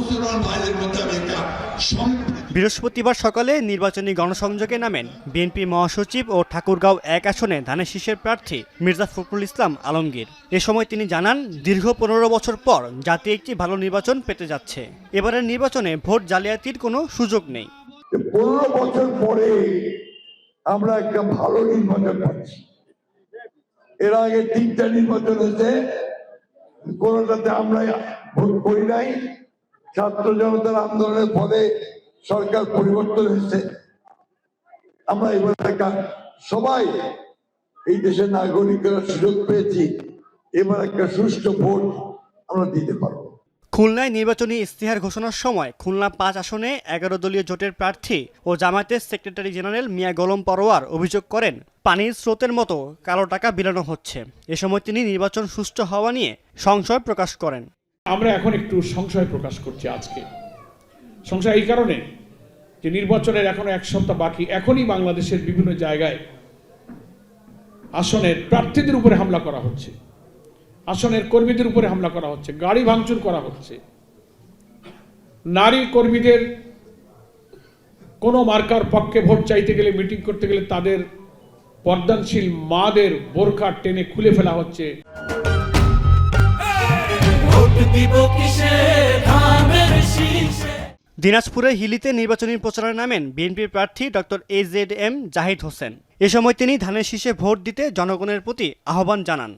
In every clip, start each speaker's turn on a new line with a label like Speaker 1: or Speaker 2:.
Speaker 1: মুসলমান ভাইদের মধ্যে আমি একটা
Speaker 2: বৃহস্পতিবার সকালে নির্বাচনী গণসংযোগে নামেন বিএনপি মহাসচিব ও ঠাকুরগাঁও ১ আসনে ধানের শীষের প্রার্থী মির্জা ফখরুল ইসলাম আলমগীর। এ সময় তিনি জানান, দীর্ঘ ১৫ বছর পর জাতি একটি ভালো নির্বাচন পেতে যাচ্ছে। এবারের নির্বাচনে ভোট জালিয়াতির কোনো সুযোগ নেই।
Speaker 3: ১৫ বছর পরে আমরা একটা ভালো নির্বাচন পাচ্ছি। এর আগে ৩টা নির্বাচন হয়েছে, কোনটাতে আমরা ভোট করি নাই। ছাত্র জনতার আন্দোলনের ফলে সরকার পরিবর্তন হয়েছে। আমরা এবার একটা সবাই এই দেশের নাগরিকরা সুযোগ পেয়েছি, এবার একটা সুষ্ঠু ভোট আমরা দিতে পারবো।
Speaker 2: খুলনায় নির্বাচনী ইশতেহার ঘোষণার সময় খুলনা ৫ আসনে ১১ দলীয় জোটের প্রার্থী ও জামায়াতের সেক্রেটারি জেনারেল মিয়া গোলাম পরোয়ার অভিযোগ করেন, পানির স্রোতের মতো কালো টাকা বিলানো হচ্ছে। এ সময় তিনি নির্বাচন সুষ্ঠু হওয়া নিয়ে সংশয় প্রকাশ করেন।
Speaker 4: আমরা এখন একটু সংশয় প্রকাশ করছি আজকে। সংশয় এই কারণে যে নির্বাচনের এখনো ১ সপ্তাহ বাকি, এখনই বাংলাদেশের বিভিন্ন জায়গায় আসনের প্রার্থীদের উপরে হামলা করা হচ্ছে, আসনের কর্মীদের উপরে হামলা করা হচ্ছে, গাড়ি ভাঙচুর করা হচ্ছে। নারী কর্মীদের কোনো মার্কার পক্ষে ভোট চাইতে গেলে, মিটিং করতে গেলে তাদের পর্দানশীল মাদের বোরখা টেনে খুলে ফেলা হচ্ছে।
Speaker 2: দিনাজপুরের হিলিতে নির্বাচনী প্রচারে নামেন বিএনপির প্রার্থী ডক্টর AZM জাহিদ হোসেন। এ সময় তিনি ধানের শীষে ভোট দিতে জনগণের প্রতি আহ্বান জানান।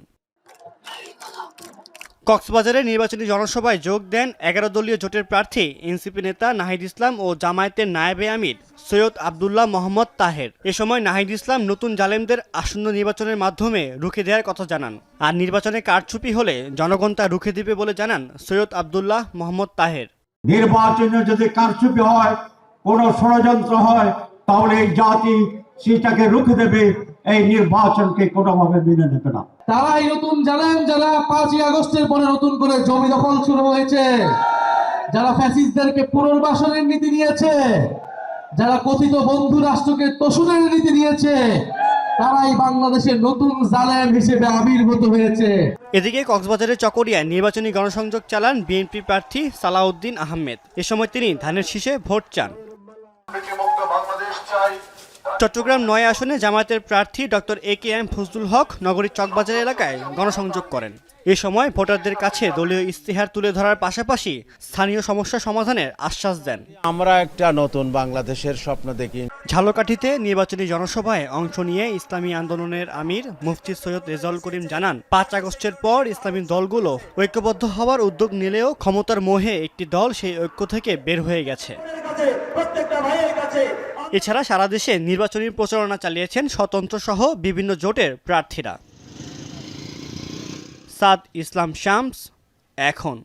Speaker 2: কক্সবাজারে নির্বাচনী জনসভায় যোগ দেন ১১ দলীয় জোটের প্রার্থী এনসিপি নেতা নাহিদ ইসলাম ও জামায়াতের নায়েবে আমির সৈয়দ আবদুল্লাহ মোহাম্মদ তাহের। এ সময় নাহিদ ইসলাম নতুন জালেমদের আসন্ন নির্বাচনের মাধ্যমে রুখে দেওয়ার কথা জানান। আর নির্বাচনে কারচুপি হলে জনগণ তা রুখে দিবে বলে জানান সৈয়দ আবদুল্লাহ মোহাম্মদ তাহের।
Speaker 5: নির্বাচনে যদি কারচুপি হয়, কোনো ষড়যন্ত্র হয়, তাহলে এই জাতি সেটাকে রুখে দেবে, এই নির্বাচনকে কোনোভাবে মেনে নেবে না।
Speaker 6: তারাই নতুন জানেন, যারা ৫ই আগস্টের পরে নতুন করে জমি দখল শুরু হয়েছে, যারা ফ্যাসিস্টদেরকে পুনর্বাসনের নীতি নিয়েছে, যারা কথিত বন্ধু রাষ্ট্রকে তোষণের নীতি নিয়েছে, তারাই বাংলাদেশের নতুন জালেম হিসেবে আবির্ভূত হয়েছে।
Speaker 2: এদিকে কক্সবাজারের চকরিয়ায় নির্বাচনী গণসংযোগ চালান বিএনপি প্রার্থী সালাউদ্দিন আহমেদ। এ সময় তিনি ধানের শীষে ভোট চান। চট্টগ্রাম ৯ আসনে জামায়াতের প্রার্থী ডক্টর AKM ফজলুল হক নগরীর চকবাজার এলাকায় গণসংযোগ করেন। এ সময় ভোটারদের কাছে দলীয় ইশতেহার তুলে ধরার পাশাপাশি স্থানীয় সমস্যা সমাধানের আশ্বাস দেন।
Speaker 7: আমরা একটা নতুন বাংলাদেশের স্বপ্ন দেখি।
Speaker 2: ঝালকাঠিতে নির্বাচনী জনসভায় অংশ নিয়ে ইসলামী আন্দোলনের আমির মুফতি সৈয়দ রেজাউল করিম জানান, ৫ আগস্টের পর ইসলামী দলগুলো ঐক্যবদ্ধ হওয়ার উদ্যোগ নিলেও ক্ষমতার মোহে একটি দল সেই ঐক্য থেকে বের হয়ে গেছে। এছাড়া সারা দেশে নির্বাচনী প্রচারণা চালিয়েছেন স্বতন্ত্র সহ বিভিন্ন জোটের প্রার্থীরা। সাদ ইসলাম শামস, এখন।